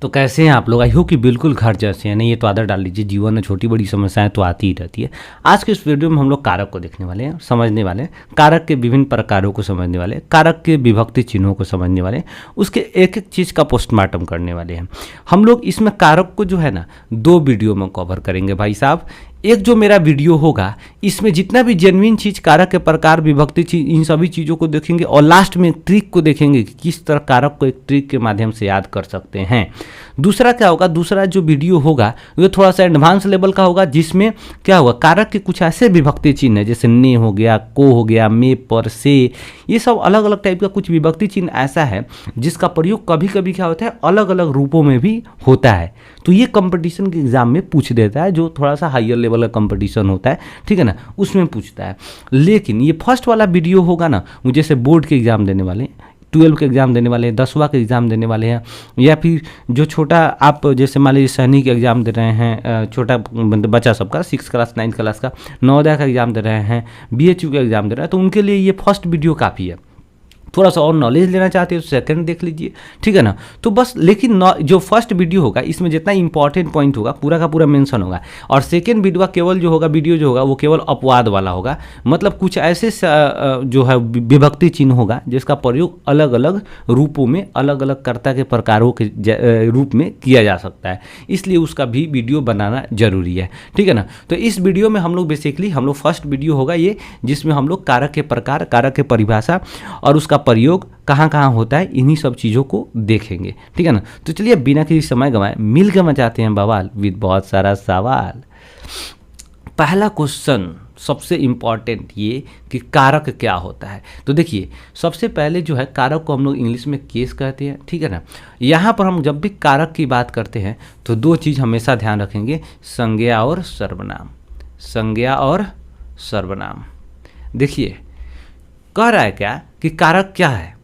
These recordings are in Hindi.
तो कैसे हैं आप लोग? आई होप कि बिल्कुल घर जैसे हैं। नहीं, ये तो आदत डाल लीजिए, जीवन में छोटी बड़ी समस्याएं तो आती ही रहती है। आज के इस वीडियो में हम लोग कारक को देखने वाले हैं, समझने वाले हैं, कारक के विभिन्न प्रकारों को समझने वाले हैं, कारक के विभक्ति चिन्हों को समझने वाले हैं, उसके एक एक चीज़ का पोस्टमार्टम करने वाले हैं। हम लोग इसमें कारक को जो है ना 2 वीडियो में कवर करेंगे भाई साहब। एक जो मेरा वीडियो होगा इसमें जितना भी जेन्युइन चीज़, कारक के प्रकार, विभक्ति चीज, इन सभी चीज़ों को देखेंगे और लास्ट में ट्रिक को देखेंगे कि किस तरह कारक को एक ट्रिक के माध्यम से याद कर सकते हैं। दूसरा क्या होगा, दूसरा जो वीडियो होगा वो थोड़ा सा एडवांस लेवल का होगा, जिसमें क्या होगा, कारक के कुछ ऐसे विभक्ति चिन्ह है जैसे ने हो गया, को हो गया, में, पर, से, ये सब अलग अलग टाइप का कुछ विभक्ति चिन्ह ऐसा है जिसका प्रयोग कभी कभी क्या होता है अलग अलग रूपों में भी होता है। तो ये कंपटीशन के एग्जाम में पूछ देता है, जो थोड़ा सा हायर लेवल का कंपटीशन होता है, ठीक है ना, उसमें पूछता है। लेकिन ये फर्स्ट वाला वीडियो होगा ना, वो जैसे बोर्ड के एग्जाम देने वाले, 12 के एग्ज़ाम देने वाले हैं, 10वां के एग्ज़ाम देने वाले हैं, या फिर जो छोटा आप जैसे मान लीजिए सैनिक के एग्ज़ाम दे रहे हैं, छोटा बच्चा सबका 6 क्लास 9 क्लास का, नवोदय का एग्ज़ाम दे रहे हैं, BHU का एग्ज़ाम दे रहे हैं, तो उनके लिए ये फर्स्ट वीडियो काफ़ी है। थोड़ा सा और नॉलेज लेना चाहते हैं तो सेकंड देख लीजिए, ठीक है ना। तो बस, लेकिन जो फर्स्ट वीडियो होगा इसमें जितना इंपॉर्टेंट पॉइंट होगा पूरा का पूरा मेंशन होगा, और सेकंड वीडियो केवल जो होगा, वीडियो जो होगा वो केवल अपवाद वाला होगा। मतलब कुछ ऐसे जो है विभक्ति चिन्ह होगा जिसका प्रयोग अलग अलग रूपों में, अलग अलग कर्ता के प्रकारों के रूप में किया जा सकता है, इसलिए उसका भी वीडियो बनाना जरूरी है, ठीक है ना। तो इस वीडियो में हम लोग बेसिकली फर्स्ट वीडियो होगा ये, जिसमें हम लोग कारक के प्रकार, कारक के परिभाषा और उसका प्रयोग कहाँ कहाँ होता है, इन्हीं सब चीज़ों को देखेंगे, ठीक है ना। तो चलिए बिना किसी समय गंवाए मिल के मचाते हैं बवाल विद बहुत सारा सवाल। पहला क्वेश्चन सबसे इम्पॉर्टेंट ये कि कारक क्या होता है। तो देखिए, सबसे पहले जो है कारक को हम लोग इंग्लिश में केस कहते हैं, ठीक है ना। यहाँ पर हम जब भी कारक की बात करते हैं तो 2 चीज़ हमेशा ध्यान रखेंगे, संज्ञा और सर्वनाम। संज्ञा और सर्वनाम। देखिए कह रहा है क्या कि कारक क्या है,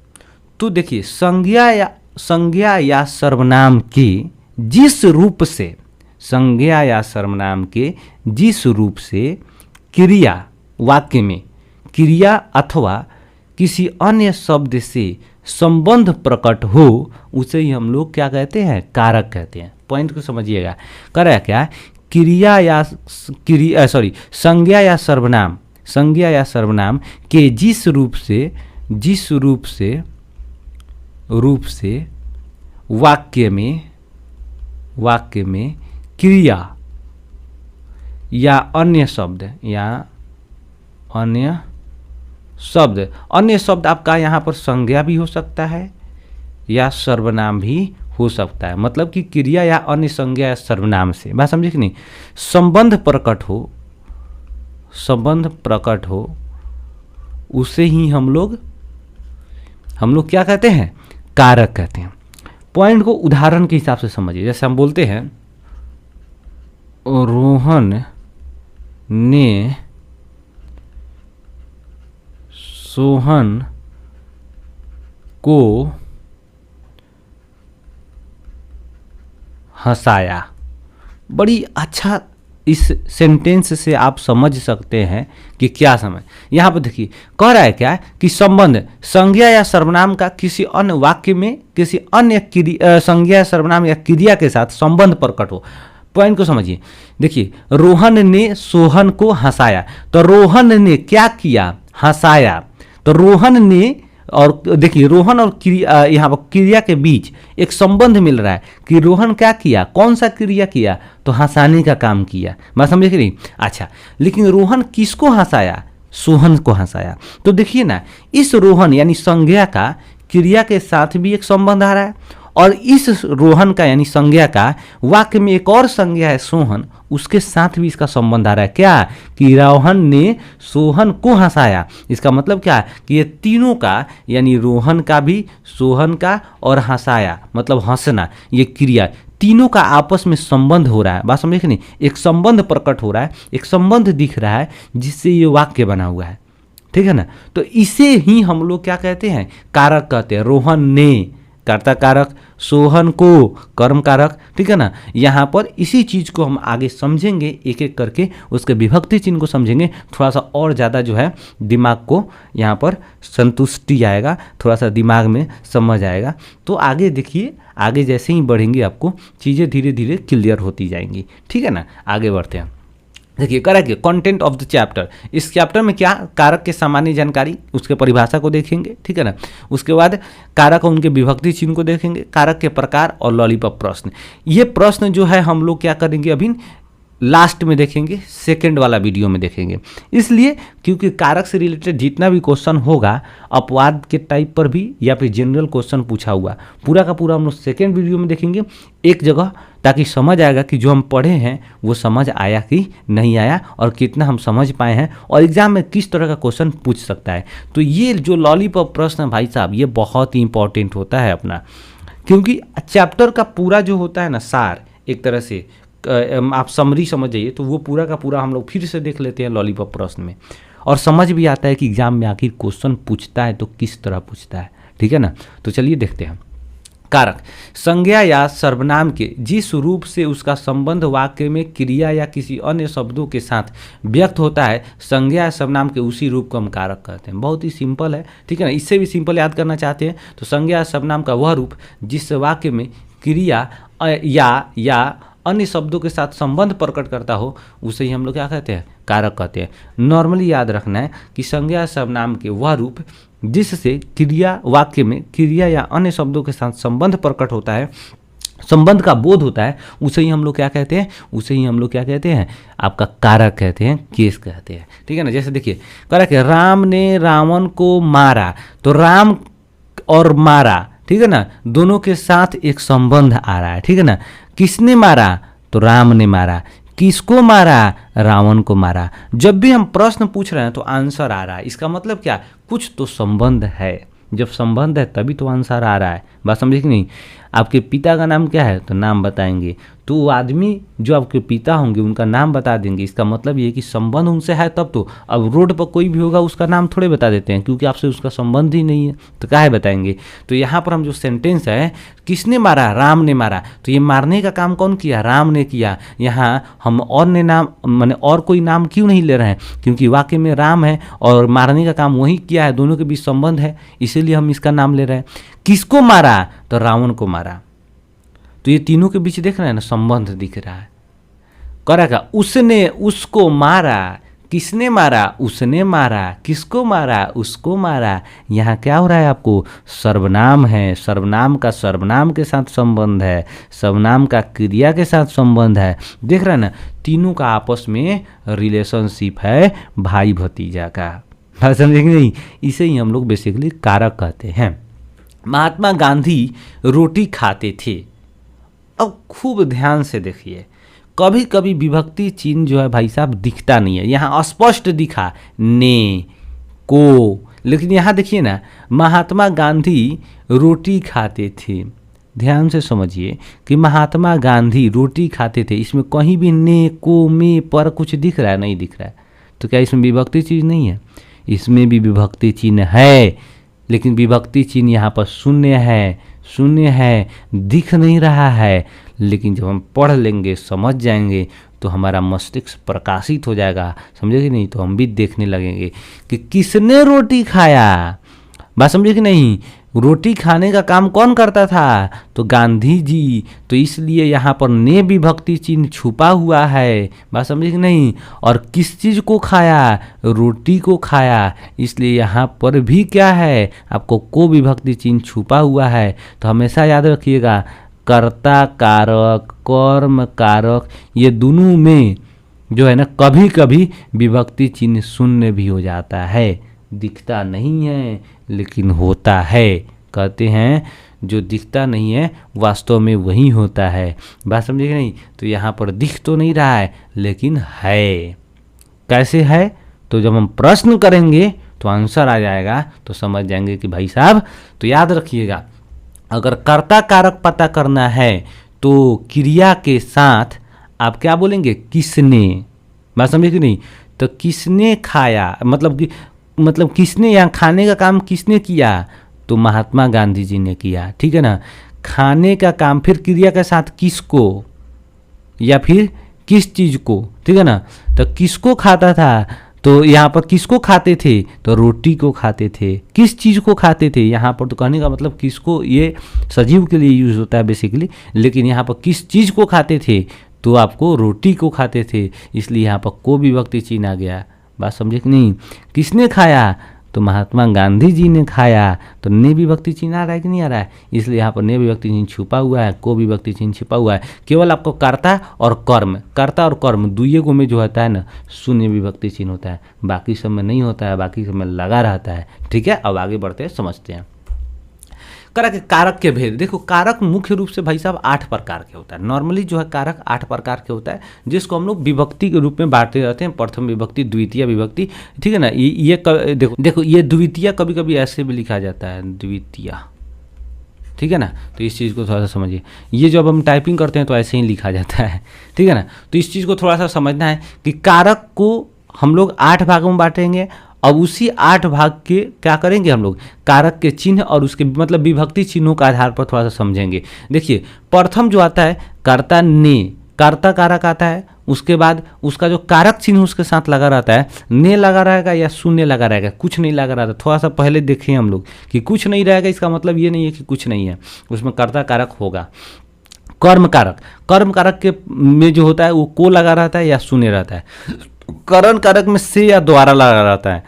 तो देखिए संज्ञा या सर्वनाम के जिस रूप से, संज्ञा या सर्वनाम के जिस रूप से क्रिया, वाक्य में क्रिया अथवा किसी अन्य शब्द से संबंध प्रकट हो, उसे ही हम लोग क्या कहते हैं, कारक कहते हैं। पॉइंट को समझिएगा। कह रहा है क्या, संज्ञा या सर्वनाम के जिस रूप से वाक्य में क्रिया या अन्य शब्द आपका यहाँ पर संज्ञा भी हो सकता है या सर्वनाम भी हो सकता है। मतलब कि क्रिया या अन्य संज्ञा या सर्वनाम से, बात समझे कि नहीं, संबंध प्रकट हो उसे ही हम लोग क्या कहते हैं, कारक कहते हैं। पॉइंट को उदाहरण के हिसाब से समझिए। जैसे हम बोलते हैं रोहन ने सोहन को हंसाया। बड़ी अच्छा इस सेंटेंस से आप समझ सकते हैं कि क्या समझ। यहाँ पर देखिए कह रहा है क्या कि संबंध, संज्ञा या सर्वनाम का किसी अन्य वाक्य में किसी अन्य संज्ञा या सर्वनाम या क्रिया के साथ संबंध प्रकट हो। पॉइंट को समझिए। देखिए, रोहन ने सोहन को हंसाया, तो रोहन ने क्या किया, हंसाया। तो रोहन ने, और देखिए रोहन और क्रिया, यहाँ पर क्रिया के बीच एक संबंध मिल रहा है कि रोहन क्या किया, कौन सा क्रिया किया, तो हंसाने का काम किया। बात समझे कि नहीं। अच्छा, लेकिन रोहन किसको हंसाया, सोहन को हंसाया। तो देखिए ना, इस रोहन यानी संज्ञा का क्रिया के साथ भी एक संबंध आ रहा है, और इस रोहन का यानी संज्ञा का वाक्य में एक और संज्ञा है सोहन, उसके साथ भी इसका संबंध आ रहा है। क्या कि रोहन ने सोहन को हंसाया। इसका मतलब क्या है कि ये तीनों का, यानी रोहन का भी, सोहन का और हंसाया मतलब हंसना, ये क्रिया, तीनों का आपस में संबंध हो रहा है। बात समझे कि नहीं, एक संबंध प्रकट हो रहा है, एक संबंध दिख रहा है जिससे ये वाक्य बना हुआ है, ठीक है ना। तो इसे ही हम लोग क्या कहते हैं, कारक कहते हैं। रोहन ने कर्ता कारक, सोहन को कर्म कारक, ठीक है ना। यहाँ पर इसी चीज़ को हम आगे समझेंगे एक एक करके, उसके विभक्ति चिन्ह को समझेंगे, थोड़ा सा और ज़्यादा जो है दिमाग को यहाँ पर संतुष्टि आएगा, थोड़ा सा दिमाग में समझ आएगा। तो आगे देखिए, आगे जैसे ही बढ़ेंगे आपको चीज़ें धीरे धीरे क्लियर होती जाएंगी, ठीक है ना। आगे बढ़ते हैं। देखिए कारक के कंटेंट ऑफ द चैप्टर, इस चैप्टर में क्या कारक के सामान्य जानकारी, उसके परिभाषा को देखेंगे, ठीक है ना। उसके बाद कारक और उनके विभक्ति चिन्ह को देखेंगे, कारक के प्रकार और लॉलीपॉप प्रश्न। ये प्रश्न जो है हम लोग क्या करेंगे अभी लास्ट में देखेंगे, सेकंड वाला वीडियो में देखेंगे, इसलिए क्योंकि कारक से रिलेटेड जितना भी क्वेश्चन होगा अपवाद के टाइप पर भी या फिर जनरल क्वेश्चन पूछा हुआ, पूरा का पूरा हम लोग सेकेंड वीडियो में देखेंगे एक जगह, ताकि समझ आएगा कि जो हम पढ़े हैं वो समझ आया कि नहीं आया और कितना हम समझ पाए हैं और एग्जाम में किस तरह का क्वेश्चन पूछ सकता है। तो ये जो लॉलीपॉप प्रश्न है भाई साहब, ये बहुत ही इंपॉर्टेंट होता है अपना, क्योंकि चैप्टर का पूरा जो होता है ना सार, एक तरह से आप समरी समझ जाइए, तो वो पूरा का पूरा हम लोग फिर से देख लेते हैं लॉलीपॉप प्रश्न में, और समझ भी आता है कि एग्जाम में आखिर क्वेश्चन पूछता है तो किस तरह पूछता है, ठीक है ना। तो चलिए देखते हैं। कारक संज्ञा या सर्वनाम के जिस रूप से उसका संबंध वाक्य में क्रिया या किसी अन्य शब्दों के साथ व्यक्त होता है, संज्ञा या सर्वनाम के उसी रूप को हम कारक कहते हैं। बहुत ही सिंपल है, ठीक है ना। इससे भी सिंपल याद करना चाहते हैं तो संज्ञा या सर्वनाम का वह रूप जिस वाक्य में क्रिया या अन्य शब्दों के साथ संबंध प्रकट करता हो, उसे ही हम लोग क्या कहते हैं, कारक कहते हैं। नॉर्मली याद रखना है कि संज्ञा सर्वनाम के वह रूप जिससे क्रिया वाक्य में क्रिया या अन्य शब्दों के साथ संबंध प्रकट होता है, संबंध का बोध होता है, उसे ही हम लोग क्या कहते हैं, उसे ही हम लोग क्या कहते हैं, आपका कारक कहते हैं, केस कहते हैं, ठीक है ना। जैसे देखिए कारक है, राम ने रावण को मारा, तो राम और मारा, ठीक है ना, दोनों के साथ एक संबंध आ रहा है, ठीक है ना। किसने मारा, तो राम ने मारा, किसको मारा, रावण को मारा। जब भी हम प्रश्न पूछ रहे हैं तो आंसर आ रहा है, इसका मतलब क्या, कुछ तो संबंध है। जब संबंध है तभी तो आंसर आ रहा है। बात समझे कि नहीं। आपके पिता का नाम क्या है, तो नाम बताएंगे, तो वो आदमी जो आपके पिता होंगे उनका नाम बता देंगे, इसका मतलब ये कि संबंध उनसे है तब तो। अब रोड पर कोई भी होगा उसका नाम थोड़े बता देते हैं, क्योंकि आपसे उसका संबंध ही नहीं है, तो काहे बताएंगे। तो यहाँ पर हम जो सेंटेंस है, किसने मारा, राम ने मारा, तो ये मारने का काम कौन किया, राम ने किया। यहाँ हम और ने नाम माने और कोई नाम क्यों नहीं ले रहे हैं, क्योंकि वाक्य में राम है और मारने का काम वही किया है, दोनों के बीच संबंध है, इसीलिए हम इसका नाम ले रहे हैं। किसको मारा, तो रावण को मारा, तो ये तीनों के बीच देख रहे हैं ना, संबंध दिख रहा है। करेगा उसने उसको मारा, किसने मारा, उसने मारा, किसको मारा, उसको मारा। यहाँ क्या हो रहा है, आपको सर्वनाम है, सर्वनाम का सर्वनाम के साथ संबंध है, सर्वनाम का क्रिया के साथ संबंध है। देख रहे हैं ना, तीनों का आपस में रिलेशनशिप है भाई भतीजा का। बात समझेंगे नहीं, इसे ही हम लोग बेसिकली कारक कहते हैं। महात्मा गांधी रोटी खाते थे। अब खूब ध्यान से देखिए, कभी कभी विभक्ति चिन्ह जो है भाई साहब दिखता नहीं है, यहाँ स्पष्ट दिखा ने को, लेकिन यहाँ देखिए ना, महात्मा गांधी रोटी खाते थे। ध्यान से समझिए कि महात्मा गांधी रोटी खाते थे, इसमें कहीं भी ने को में पर कुछ दिख रहा है, नहीं दिख रहा है। तो क्या इसमें विभक्ति चिन्ह नहीं है, इसमें भी विभक्ति चिन्ह है, लेकिन विभक्ति चिन्ह यहाँ पर शून्य है, शून्य है, दिख नहीं रहा है। लेकिन जब हम पढ़ लेंगे, समझ जाएंगे, तो हमारा मस्तिष्क प्रकाशित हो जाएगा, समझे कि नहीं। तो हम भी देखने लगेंगे कि किसने रोटी खाया। बात समझे कि नहीं, रोटी खाने का काम कौन करता था, तो गांधी जी। तो इसलिए यहाँ पर ने विभक्ति चिन्ह छुपा हुआ है। बात समझे कि नहीं। और किस चीज़ को खाया, रोटी को खाया, इसलिए यहाँ पर भी क्या है, आपको को विभक्ति चिन्ह छुपा हुआ है। तो हमेशा याद रखिएगा, कर्ता कारक, कर्म कारक, ये दोनों में जो है ना, कभी कभी विभक्ति चिन्ह शून्य भी हो जाता है, दिखता नहीं है लेकिन होता है। कहते हैं जो दिखता नहीं है वास्तव में वही होता है। बात समझे कि नहीं। तो यहाँ पर दिख तो नहीं रहा है लेकिन है। कैसे है, तो जब हम प्रश्न करेंगे तो आंसर आ जाएगा, तो समझ जाएंगे कि भाई साहब। तो याद रखिएगा, अगर कर्ता कारक पता करना है तो क्रिया के साथ आप क्या बोलेंगे, किसने। बात समझे कि नहीं। तो किसने खाया, मतलब किसने, यहाँ खाने का काम किसने किया, तो महात्मा गांधी जी ने किया, ठीक है ना। खाने का काम फिर क्रिया के साथ किसको या फिर किस चीज़ को, ठीक है ना। तो किसको खाता था, तो यहाँ पर किसको खाते थे, तो रोटी को खाते थे। किस चीज़ को खाते थे, यहाँ पर तो कहने का मतलब किसको, ये सजीव के लिए यूज़ होता है बेसिकली, लेकिन यहाँ पर किस चीज़ को खाते थे, तो आपको रोटी को खाते थे, इसलिए यहाँ पर को विभक्ति चिन्ह आ गया। बात समझे कि नहीं। किसने खाया, तो महात्मा गांधी जी ने खाया, तो ने विभक्ति चिन्ह आ रहा है कि नहीं आ रहा है, इसलिए यहाँ पर ने विभक्ति चिन्ह छुपा हुआ है, को विभक्ति चिन्ह छिपा हुआ है। केवल आपको कर्ता और कर्म दुइये को में जो होता है ना शून्य विभक्ति चिन्ह होता है, बाकी सब में नहीं होता है, बाकी सब में लगा रहता है, ठीक है। अब आगे बढ़ते हैं, समझते हैं कारक के भेद। देखो कारक मुख्य रूप से भाई साहब 8 प्रकार के होता है। नॉर्मली जो है कारक 8 प्रकार के होता है, जिसको हम लोग विभक्ति के रूप में बांटते रहते हैं, प्रथम विभक्ति, द्वितीय विभक्ति, ठीक है ना। देखो ये द्वितीय कभी कभी ऐसे भी लिखा जाता है, द्वितीय, ठीक है ना। तो इस चीज़ को थोड़ा सा समझिए, ये जब हम टाइपिंग करते हैं तो ऐसे ही लिखा जाता है, ठीक है ना। तो इस चीज़ को थोड़ा सा समझना है कि कारक को हम लोग 8 भागों में बांटेंगे। अब उसी 8 भाग के क्या करेंगे हम लोग, कारक के चिन्ह और उसके मतलब विभक्ति चिन्हों के आधार पर थोड़ा सा समझेंगे। देखिए प्रथम जो आता है कर्ता ने, कर्ता कारक आता है, उसके बाद उसका जो कारक चिन्ह उसके साथ लगा रहता है, ने लगा रहेगा या शून्य लगा रहेगा, कुछ नहीं लगा रहता। थोड़ा सा पहले देखें हम लोग कि कुछ नहीं रहेगा, इसका मतलब ये नहीं है कि कुछ नहीं है, उसमें कर्ता कारक होगा। कर्म कारक के में जो होता है वो को लगा रहता है या शून्य रहता है। करण कारक में से या द्वारा लगा रहता है।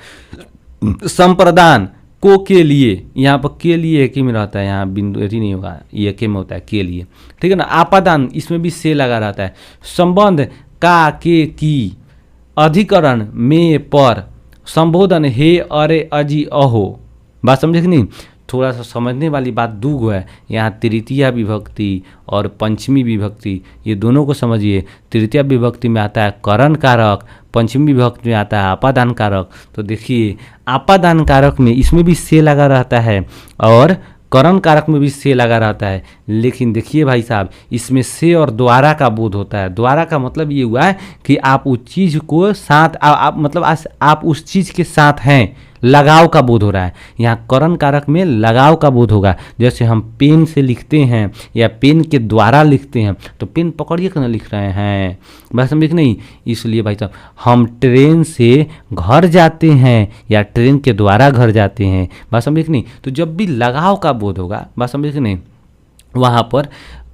संप्रदान को के लिए, यहाँ पर के लिए एक ही में रहता है, यहाँ बिंदु यदि नहीं होगा, ये के में होता है के लिए, ठीक है ना। आपादान इसमें भी से लगा रहता है। संबंध का, के, की। अधिकरण में, पर। संबोधन हे, अरे, अजी, अहो। बात समझे कि नहीं। थोड़ा सा समझने वाली बात दूगो है, यहाँ तृतीया विभक्ति और पंचमी विभक्ति, ये दोनों को समझिए। तृतीया विभक्ति में आता है करण कारक, पंचमी विभक्ति में आता है आपादान कारक। तो देखिए आपादान कारक में इसमें भी से लगा रहता है और करण कारक में भी से लगा रहता है, लेकिन देखिए भाई साहब इसमें से और द्वारा का बोध होता है। द्वारा का मतलब ये हुआ है कि आप उस चीज़ को साथ आप उस चीज़ के साथ हैं, लगाव का बोध हो रहा है। यहाँ करण कारक में लगाव का बोध होगा। जैसे हम पेन से लिखते हैं या पेन के द्वारा लिखते हैं, तो पेन पकड़िए कि ना लिख रहे हैं, बस समझे कि नहीं। इसलिए भाई साहब हम ट्रेन से घर जाते हैं या ट्रेन के द्वारा घर जाते हैं, बस समझे कि नहीं। तो जब भी लगाव का बोध होगा, बस समझे कि नहीं, वहाँ पर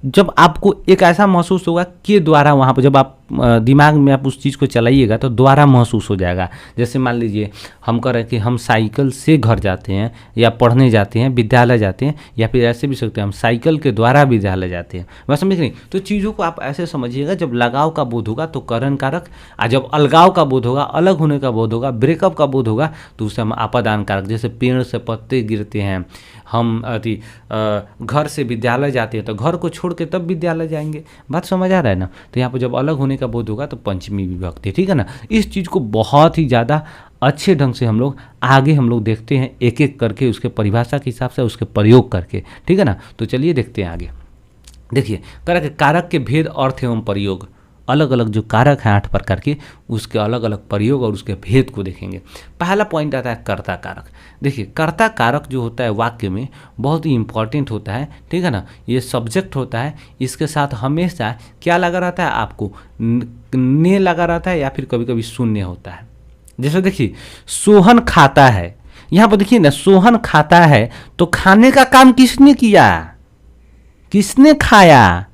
जब आपको एक ऐसा महसूस होगा के द्वारा, वहाँ पर जब आप दिमाग में आप उस चीज़ को चलाइएगा तो द्वारा महसूस हो जाएगा। जैसे मान लीजिए हम कह रहे हैं कि हम साइकिल से घर जाते हैं या पढ़ने जाते हैं, विद्यालय जाते हैं, या फिर ऐसे भी सकते हैं हम साइकिल के द्वारा विद्यालय जाते हैं, बस समझ नहीं। तो चीज़ों को आप ऐसे समझिएगा, जब लगाव का बोध होगा तो करण कारक, और जब अलगाव का बोध होगा, अलग होने का बोध होगा, ब्रेकअप का बोध होगा, तो उसे हम आपादान कारक। जैसे पेड़ से पत्ते गिरते हैं, हम घर से विद्यालय जाते हैं तो घर को छोड़ के तब विद्यालय जाएंगे, बात समझ आ रहा है ना। तो यहाँ पर जब अलग होने का बोध होगा तो पंचमी विभक्ति, ठीक है ना। इस चीज़ को बहुत ही ज़्यादा अच्छे ढंग से हम लोग आगे देखते हैं, एक एक करके उसके परिभाषा के हिसाब से उसके प्रयोग करके, ठीक है ना। तो चलिए देखते हैं आगे। देखिए कारक के भेद, अर्थ एवं प्रयोग। अलग अलग जो कारक हैं 8 प्रकार के, उसके अलग अलग प्रयोग और उसके भेद को देखेंगे। पहला पॉइंट आता है कर्ता कारक। देखिए कर्ता कारक जो होता है वाक्य में बहुत ही इंपॉर्टेंट होता है, ठीक है ना। ये सब्जेक्ट होता है, इसके साथ हमेशा क्या लगा रहता है, आपको ने लगा रहता है या फिर कभी कभी शून्य होता है। जैसे देखिए सोहन खाता है, यहाँ पर देखिए ना सोहन खाता है, तो खाने का काम किसने किया, किसने खाया,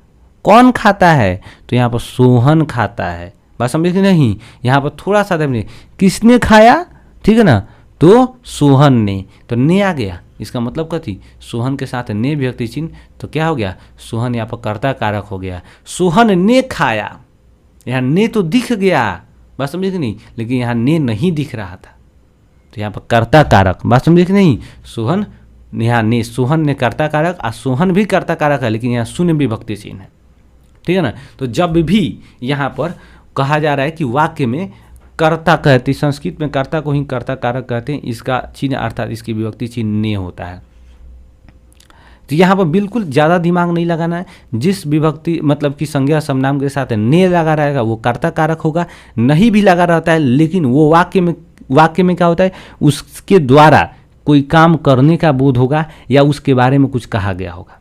कौन खाता है, तो यहाँ पर सोहन खाता है, बात समझे कि नहीं। यहाँ पर थोड़ा सा देखिए किसने खाया, ठीक है ना, तो सोहन ने, तो ने आ गया, इसका मतलब क्या थी, सोहन के साथ ने विभक्ति चिन्ह, तो क्या हो गया, सोहन यहाँ पर कर्ता कारक हो गया। सोहन ने खाया, यहाँ ने तो दिख गया, बात समझे कि नहीं, लेकिन यहाँ ने नहीं दिख रहा था, तो यहाँ पर कर्ता कारक, बात समझे कि नहीं। सोहन, यहाँ ने, सोहन ने कर्ता कारक, और सोहन भी कर्ता कारक है, लेकिन यहाँ शून्य विभक्ति चिन्ह है, ठीक है ना। तो जब भी यहाँ पर कहा जा रहा है कि वाक्य में कर्ता कहते, संस्कृत में कर्ता को ही कर्ता कारक कहते हैं, इसका चिन्ह अर्थात इसकी विभक्ति चिन्ह ने होता है। तो यहाँ पर बिल्कुल ज़्यादा दिमाग नहीं लगाना है, जिस विभक्ति मतलब कि संज्ञा सर्वनाम के साथ ने लगा रहेगा वो कर्ता कारक होगा, नहीं भी लगा रहता है लेकिन वो वाक्य में क्या होता है, उसके द्वारा कोई काम करने का बोध होगा या उसके बारे में कुछ कहा गया होगा।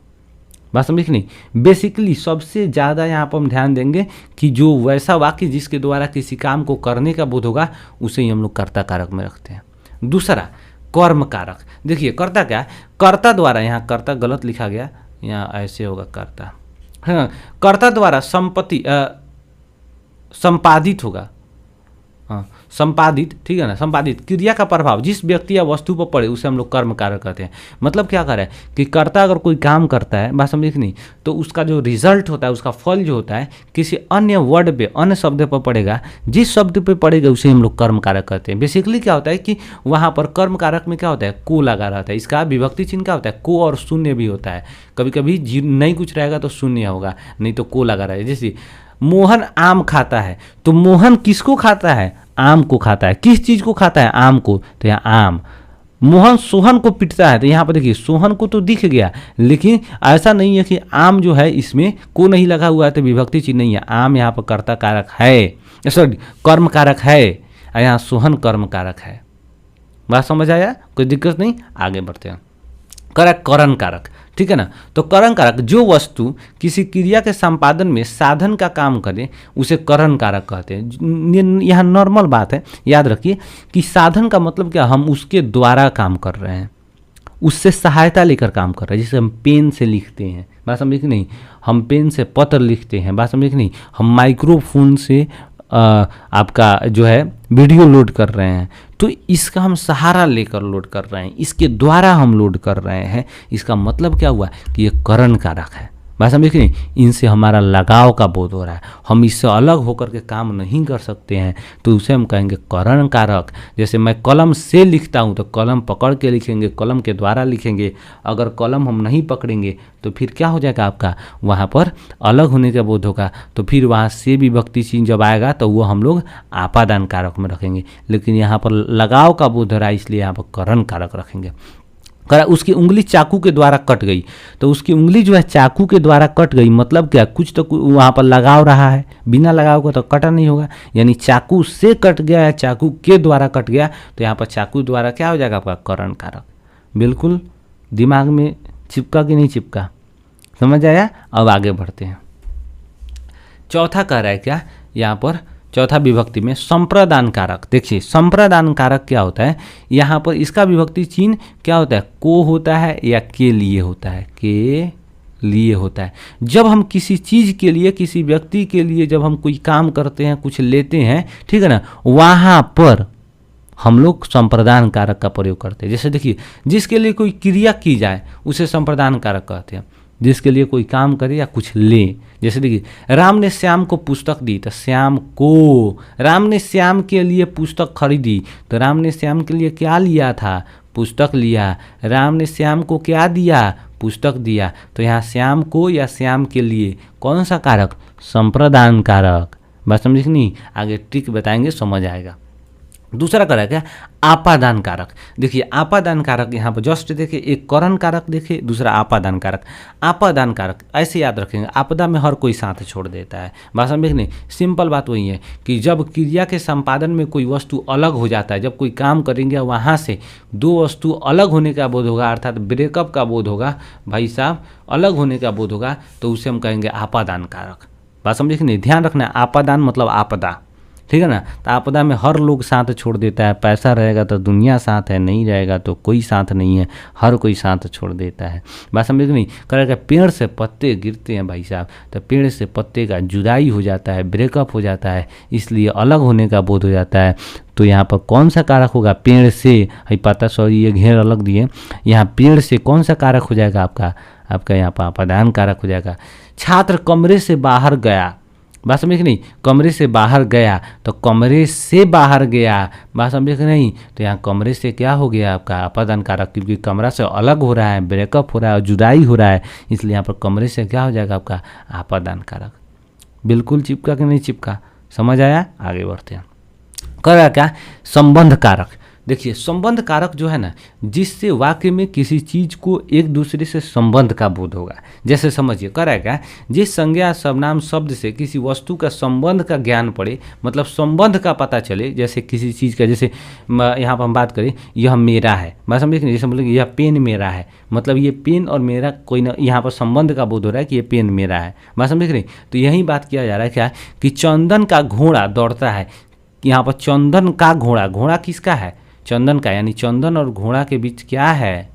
बात समझ नहीं। बेसिकली सबसे ज़्यादा यहाँ पर हम ध्यान देंगे कि जो वैसा वाक्य जिसके द्वारा किसी काम को करने का बोध होगा उसे ही हम लोग कर्ता कारक में रखते हैं। दूसरा कर्म कारक। देखिए कर्ता क्या, कर्ता द्वारा, यहाँ कर्ता गलत लिखा गया, यहाँ ऐसे होगा कर्ता, हाँ, कर्ता द्वारा संपादित होगा, हाँ संपादित, ठीक है ना, संपादित क्रिया का प्रभाव जिस व्यक्ति या वस्तु पर पड़े उसे हम लोग कर्म कारक कहते हैं। मतलब क्या कर रहा है कि कर्ता अगर कोई काम करता है, बात समझे कि नहीं, तो उसका जो रिजल्ट होता है, उसका फल जो होता है किसी अन्य वर्ड पे, अन्य शब्द पर पड़ेगा, जिस शब्द पे पड़ेगा उसे हम लोग कर्म कारक कहते हैं। बेसिकली क्या होता है कि वहाँ पर कर्म कारक में क्या होता है, को लगा रहता है। इसका विभक्ति चिन्ह क्या होता है, को और शून्य भी होता है। कभी कभी नहीं कुछ रहेगा तो शून्य होगा, नहीं तो को लगा रहेगा। जैसे मोहन आम खाता है, तो मोहन किसको खाता है, आम को खाता है। किस चीज़ को खाता है, आम को, तो यहाँ आम। मोहन सोहन को पीटता है, तो यहाँ पर देखिए सोहन को तो दिख गया, लेकिन ऐसा नहीं है कि आम जो है इसमें को नहीं लगा हुआ है तो विभक्ति चिन्ह नहीं है। आम यहाँ पर कर्ता कारक है, सॉरी कर्म कारक है, यहाँ सोहन कर्म कारक है। बात समझ आया, कोई दिक्कत नहीं, आगे बढ़ते हैं। करण कारक, ठीक है ना। तो करण कारक जो वस्तु किसी क्रिया के संपादन में साधन का काम करे उसे करण कारक कहते हैं। यहाँ नॉर्मल बात है, याद रखिए कि साधन का मतलब क्या, हम उसके द्वारा काम कर रहे हैं, उससे सहायता लेकर काम कर रहे हैं। जैसे हम पेन से लिखते हैं, बात समझे कि नहीं, हम पेन से पत्र लिखते हैं, बात समझे कि नहीं, हम माइक्रोफोन से आपका जो है वीडियो लोड कर रहे हैं, तो इसका हम सहारा लेकर लोड कर रहे हैं, इसके द्वारा हम लोड कर रहे हैं। इसका मतलब क्या हुआ कि ये करण कारक है। बात समझे कि नहीं, इनसे हमारा लगाव का बोध हो रहा है, हम इससे अलग होकर के काम नहीं कर सकते हैं, तो उसे हम कहेंगे करण कारक। जैसे मैं कलम से लिखता हूँ तो कलम पकड़ के लिखेंगे, कलम के द्वारा लिखेंगे। अगर कलम हम नहीं पकड़ेंगे तो फिर क्या हो जाएगा, आपका वहाँ पर अलग होने का बोध होगा, तो फिर वहाँ से विभक्ति चिन्ह जब आएगा तो वो हम लोग आपादान कारक में रखेंगे। लेकिन यहाँ पर लगाव का बोध हो रहा है, इसलिए यहाँ पर करण कारक रखेंगे। उसकी उंगली चाकू के द्वारा कट गई, तो उसकी उंगली जो है चाकू के द्वारा कट गई, मतलब क्या, कुछ तो वहाँ पर लगाव रहा है, बिना लगाव का तो कटा नहीं होगा, यानी चाकू से कट गया है, चाकू के द्वारा कट गया, तो यहाँ पर चाकू द्वारा क्या हो जाएगा, आपका करण कारक। बिल्कुल दिमाग में चिपका कि नहीं चिपका, समझ आया। अब आगे बढ़ते हैं। चौथा कह रहा है क्या, यहाँ पर चौथा विभक्ति में संप्रदान कारक। देखिए संप्रदान कारक क्या होता है, यहाँ पर इसका विभक्ति चिन्ह क्या होता है, को होता है या के लिए होता है, के लिए होता है। जब हम किसी चीज़ के लिए, किसी व्यक्ति के लिए जब हम कोई काम करते हैं, कुछ लेते हैं, ठीक है ना, वहाँ पर हम लोग संप्रदान कारक का प्रयोग करते हैं। जैसे देखिए जिसके लिए कोई क्रिया की जाए उसे संप्रदान कारक कहते हैं, जिसके लिए कोई काम करे या कुछ ले। जैसे देखिए राम ने श्याम को पुस्तक दी, तो श्याम को, राम ने श्याम के लिए पुस्तक खरीदी, तो राम ने श्याम के लिए क्या लिया था, पुस्तक लिया। राम ने श्याम को क्या दिया, पुस्तक दिया। तो यहाँ श्याम को या श्याम के लिए कौन सा कारक, संप्रदान कारक। बात समझ नहीं, आगे ट्रिक बताएंगे, समझ आएगा। दूसरा कारक है आपादान कारक। देखिए आपादान कारक यहाँ पर जस्ट देखिए, एक करण कारक देखिए, दूसरा आपादान कारक। आपादान कारक ऐसे याद रखेंगे, आपदा में हर कोई साथ छोड़ देता है। बात समझ नहीं, सिंपल बात वही है कि जब क्रिया के संपादन में कोई वस्तु अलग हो जाता है, जब कोई काम करेंगे वहाँ से दो वस्तु अलग होने का बोध होगा, अर्थात ब्रेकअप का बोध होगा, भाई साहब अलग होने का बोध होगा, तो उसे हम कहेंगे आपादान कारक। बात समझे कि नहीं, ध्यान रखना, आपादान मतलब आपदा, ठीक है ना। तो आपदा में हर लोग साथ छोड़ देता है, पैसा रहेगा तो दुनिया साथ है, नहीं रहेगा तो कोई साथ नहीं है, हर कोई साथ छोड़ देता है। बात समझ नहीं, करेगा पेड़ से पत्ते गिरते हैं भाई साहब, तो पेड़ से पत्ते का जुदाई हो जाता है, ब्रेकअप हो जाता है, इसलिए अलग होने का बोध हो जाता है। तो यहाँ पर कौन सा कारक होगा, पेड़ से, है पता, सॉरी ये घेर अलग दिए, यहाँ पेड़ से कौन सा कारक हो जाएगा, आपका यहाँ पर आपादान कारक हो जाएगा। छात्र कमरे से बाहर गया, बात समझे कि नहीं, कमरे से बाहर गया, तो कमरे से बाहर गया, बात समझे कि नहीं, तो यहाँ कमरे से क्या हो गया, आपका आपादान कारक, क्योंकि कमरा से अलग हो रहा है, ब्रेकअप हो रहा है और जुदाई हो रहा है, इसलिए यहाँ पर कमरे से क्या हो जाएगा, आपका आपादान कारक। बिल्कुल चिपका कि नहीं चिपका, समझ आया। आगे बढ़ते हैं। करेगा क्या, संबंध कारक। देखिए संबंध कारक जो है ना, जिससे वाक्य में किसी चीज को एक दूसरे से संबंध का बोध होगा। जैसे समझिए कह रहा है क्या, जिस संज्ञा सर्वनाम शब्द से किसी वस्तु का संबंध का ज्ञान पड़े, मतलब संबंध का पता चले, जैसे किसी चीज़ का, जैसे यहाँ पर हम बात करें यह मेरा है, बात समझे कि नहीं, जैसे बोले यह पेन मेरा है, मतलब ये पेन और मेरा कोई ना, यहाँ पर संबंध का बोध हो रहा है कि ये पेन मेरा है, बात समझे कि नहीं। तो यही बात किया जा रहा है क्या, कि चंदन का घोड़ा दौड़ता है, यहाँ पर चंदन का घोड़ा, घोड़ा किसका है, चंदन का, यानी चंदन और घोड़ा के बीच क्या है,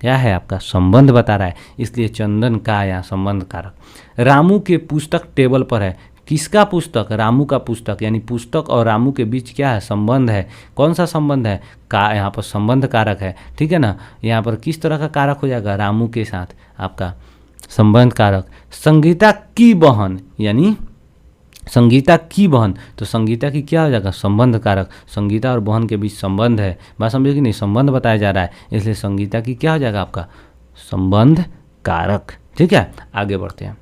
क्या है आपका संबंध बता रहा है, इसलिए चंदन का यहाँ संबंध कारक। रामू के पुस्तक टेबल पर है, किसका पुस्तक, रामू का पुस्तक, यानी पुस्तक और रामू के बीच क्या है, संबंध है, कौन सा संबंध है, का, यहाँ पर संबंध कारक है, ठीक है ना। यहाँ पर किस तरह का कारक हो जाएगा, रामू के साथ आपका संबंध कारक। संगीता की बहन, यानी संगीता की बहन, तो संगीता की क्या हो जाएगा, संबंध कारक, संगीता और बहन के बीच संबंध है, बात समझे कि नहीं, संबंध बताया जा रहा है, इसलिए संगीता की क्या हो जाएगा आपका संबंध कारक, ठीक है। आगे बढ़ते हैं,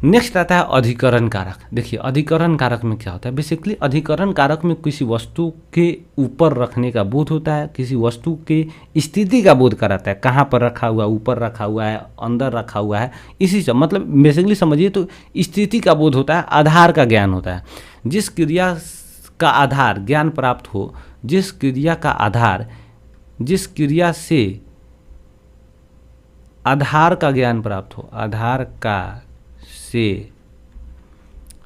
नेक्स्ट आता है अधिकरण कारक। देखिए अधिकरण कारक में क्या होता है, बेसिकली अधिकरण कारक में किसी वस्तु के ऊपर रखने का बोध होता है, किसी वस्तु के स्थिति का बोध कराता है, कहाँ पर रखा हुआ है, ऊपर रखा हुआ है, अंदर रखा हुआ है, इसी से मतलब बेसिकली समझिए तो स्थिति का बोध होता है, आधार का ज्ञान होता है। जिस क्रिया का आधार ज्ञान प्राप्त हो, जिस क्रिया का आधार, जिस क्रिया से आधार का ज्ञान प्राप्त हो, आधार का से,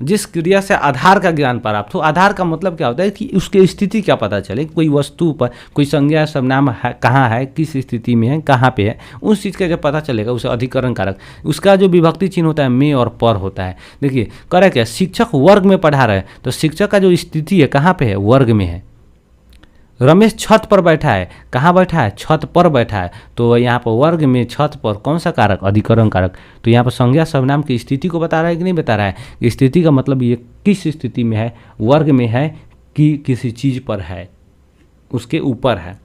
जिस क्रिया से आधार का ज्ञान प्राप्त हो, आधार का मतलब क्या होता है कि उसके स्थिति क्या पता चले, कोई वस्तु पर कोई संज्ञा सर्वनाम है, कहाँ है, किस स्थिति में है, कहाँ पे है, उस चीज़ का जब पता चलेगा उसे अधिकरण कारक। उसका जो विभक्ति चिन्ह होता है में और पर होता है। देखिए कह रहा है क्या, शिक्षक वर्ग में पढ़ा रहे, तो शिक्षक का जो स्थिति है कहाँ पे है, वर्ग में है। रमेश छत पर बैठा है, कहाँ बैठा है, छत पर बैठा है, तो यहाँ पर वर्ग में छत पर कौन सा कारक, अधिकरण कारक। तो यहाँ पर संज्ञा सर्वनाम की स्थिति को बता रहा है कि नहीं बता रहा है, स्थिति का मतलब ये किस स्थिति में है, वर्ग में है कि किसी चीज़ पर है, उसके ऊपर है।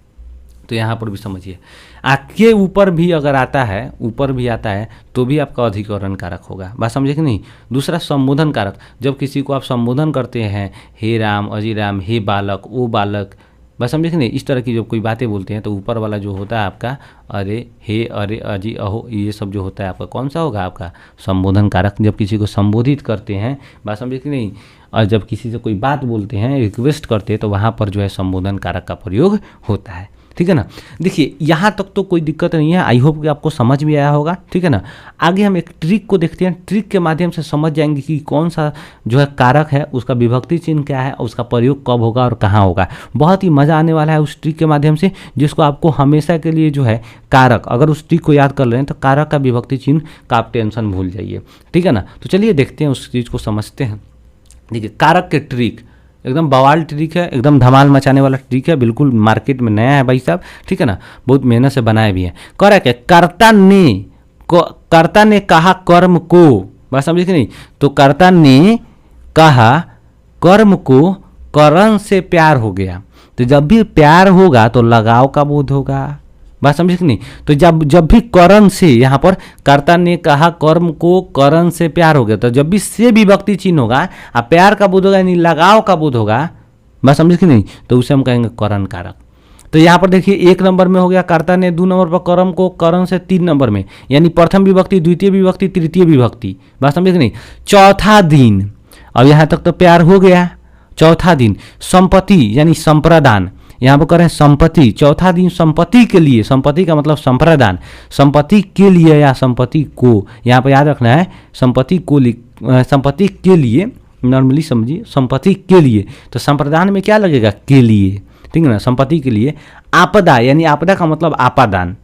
तो यहाँ पर भी समझिए, के ऊपर भी अगर आता है, ऊपर भी आता है तो भी आपका अधिकरण कारक होगा, बात समझे कि नहीं। दूसरा संबोधन कारक, जब किसी को आप संबोधन करते हैं, हे राम, अजी राम, हे बालक, ओ बालक, बस समझे कि नहीं, इस तरह की जब कोई बातें बोलते हैं तो ऊपर वाला जो होता है आपका अरे, हे, अरे, अजी, अहो, ये सब जो होता है आपका कौन सा होगा, आपका संबोधन कारक। जब किसी को संबोधित करते हैं, बात समझे कि नहीं, और जब किसी से कोई बात बोलते हैं, रिक्वेस्ट करते हैं, तो वहाँ पर जो है संबोधन कारक का प्रयोग होता है, ठीक है ना। देखिए यहाँ तक तो कोई दिक्कत नहीं है, आई होप कि आपको समझ भी आया होगा, ठीक है ना। आगे हम एक ट्रिक को देखते हैं, ट्रिक के माध्यम से समझ जाएंगे कि कौन सा जो है कारक है, उसका विभक्ति चिन्ह क्या है, उसका प्रयोग कब होगा और कहाँ होगा। बहुत ही मज़ा आने वाला है उस ट्रिक के माध्यम से, जिसको आपको हमेशा के लिए जो है कारक, अगर उस ट्रिक को याद कर रहे हैं तो कारक का विभक्ति चिन्ह का आप टेंशन भूल जाइए, ठीक है ना। तो चलिए देखते हैं, उस चीज़ को समझते हैं। देखिए कारक के ट्रिक एकदम बवाल ट्रिक है, एकदम धमाल मचाने वाला ट्रिक है, बिल्कुल मार्केट में नया है भाई साहब, ठीक है ना, बहुत मेहनत से बनाए भी है। कह रहा है कर्ता ने कहा कर्म को, बात समझे कि नहीं, तो कर्ता ने कहा कर्म को, करण से प्यार हो गया, तो जब भी प्यार होगा तो लगाव का बोध होगा, बात समझे कि नहीं। तो जब भी करण से, यहाँ पर कर्ता ने कहा कर्म को, करण से प्यार हो गया, तो जब भी से विभक्ति चिन्ह होगा और प्यार का बोध होगा, यानी लगाव का बोध होगा, बात समझे कि नहीं, तो उसे हम कहेंगे करण कारक। तो यहाँ पर देखिए 1 नंबर में हो गया कर्ता ने, 2 नंबर पर कर्म को, करण से 3 नंबर में, यानी प्रथम विभक्ति, द्वितीय विभक्ति, तृतीय विभक्ति, बात समझे कि नहीं। चौथा दिन, अब यहाँ तक तो प्यार हो गया, चौथा दिन। संपत्ति यानी संप्रदान, यहाँ पर करें संपत्ति, चौथा दिन संपत्ति के लिए, संपत्ति का मतलब संप्रदान, संपत्ति के लिए या संपत्ति को, यहाँ पर याद रखना है, संपत्ति को, संपत्ति के लिए, नॉर्मली समझिए संपत्ति के लिए, तो संप्रदान में क्या लगेगा, के लिए, ठीक है ना, संपत्ति के लिए। आपदा यानी आपदा का मतलब आपादान,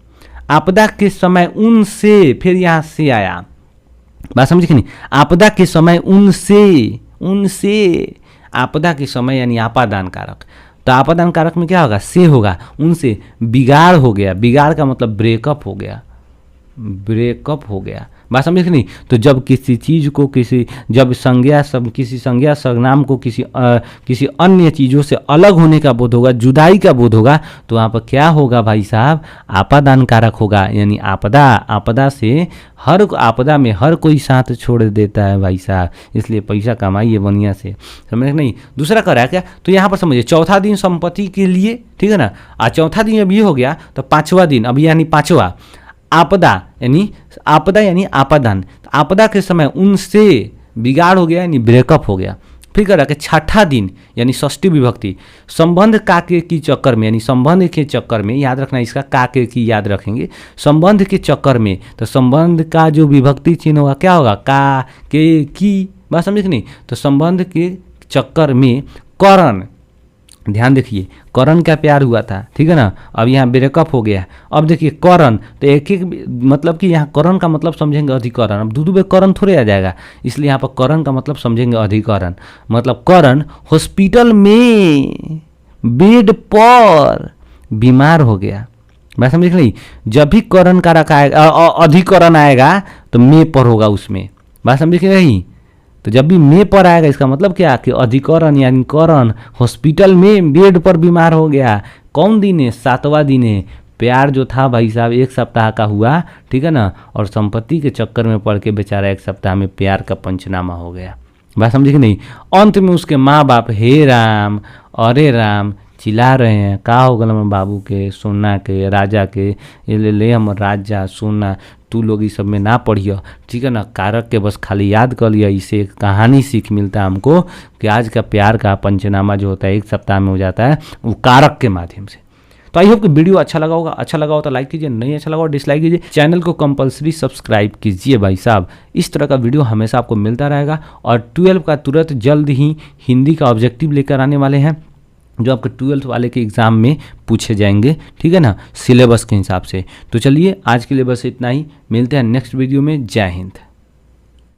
आपदा के समय उनसे, फिर यहाँ से आया, बात समझे कि नहीं, आपदा के समय उनसे, आपदा के समय यानी आपादान कारक। तो आपादान कारक में क्या होगा, से होगा, उनसे बिगाड़ हो गया, बिगाड़ का मतलब ब्रेकअप हो गया, ब्रेकअप हो गया, बात समझे कि नहीं। तो जब किसी चीज़ को जब किसी संज्ञा सर्वनाम को किसी अन्य चीज़ों से अलग होने का बोध होगा, जुदाई का बोध होगा, तो वहाँ पर क्या होगा भाई साहब, आपादान कारक होगा। यानी आपदा से आपदा में हर कोई साथ छोड़ देता है भाई साहब, इसलिए पैसा कमाइए बढ़िया से, समझ नहीं। दूसरा कर रहा है क्या, तो यहाँ पर समझिए चौथा दिन संपत्ति के लिए, ठीक है ना। चौथा दिन अब ये हो गया, तो पाँचवा दिन अब यानी पाँचवा आपदा यानी आपादान। आपदा के समय उनसे बिगाड़ हो गया यानी ब्रेकअप हो गया। फिर कह रहा कि छठा दिन यानी षष्ठी विभक्ति, संबंध काके की चक्कर में, यानी संबंध के चक्कर में, याद रखना इसका काके की याद रखेंगे, संबंध के चक्कर में। तो संबंध का जो विभक्ति चिन्ह होगा क्या होगा, का के की, बात समझे कि नहीं। तो संबंध के चक्कर में करण, ध्यान देखिए करण का प्यार हुआ था, ठीक है ना, अब यहाँ ब्रेकअप हो गया। अब देखिए करण, तो एक मतलब कि यहाँ करण का मतलब समझेंगे अधिकरण, अब दो करण थोड़े आ जाएगा, इसलिए यहाँ पर करण का मतलब समझेंगे अधिकरण। मतलब करण हॉस्पिटल में बेड पर बीमार हो गया, मैं समझ नहीं। जब भी करण का रखा आएगा, अधिकरण आएगा तो में पर होगा उसमें, बात समझ नहीं। तो जब भी में पर आएगा इसका मतलब क्या कि अधिकरण यानी करण हॉस्पिटल में बेड पर बीमार हो गया। कौन दिन है, 7वां दिन है। प्यार जो था भाई साहब 1 सप्ताह का हुआ, ठीक है ना, और संपत्ति के चक्कर में पड़ के बेचारा 1 सप्ताह में प्यार का पंचनामा हो गया, बात समझे कि नहीं। अंत में उसके माँ बाप हे राम अरे राम चिल्ला रहे हैं, का हो गल हम बाबू के, सोना के, राजा के, ये ले हम राजा सोना, तू लोग इस सब में ना पढ़िए, ठीक है ना। कारक के बस खाली याद कर लिया, इसे एक कहानी सीख मिलता है हमको कि आज का प्यार का पंचनामा जो होता है 1 सप्ताह में हो जाता है, वो कारक के माध्यम से। तो आई होप कि वीडियो अच्छा लगा होगा, अच्छा लगा हो तो लाइक कीजिए, नहीं अच्छा लगा हो डिसलाइक कीजिए। चैनल को कंपलसरी सब्सक्राइब कीजिए भाई साहब, इस तरह का वीडियो हमेशा आपको मिलता रहेगा। और 12 का तुरंत जल्द ही हिंदी का ऑब्जेक्टिव लेकर आने वाले हैं, जो आपके 12th वाले के एग्ज़ाम में पूछे जाएंगे, ठीक है ना, सिलेबस के हिसाब से। तो चलिए आज के लिए बस इतना ही, मिलते हैं नेक्स्ट वीडियो में। जय हिंद।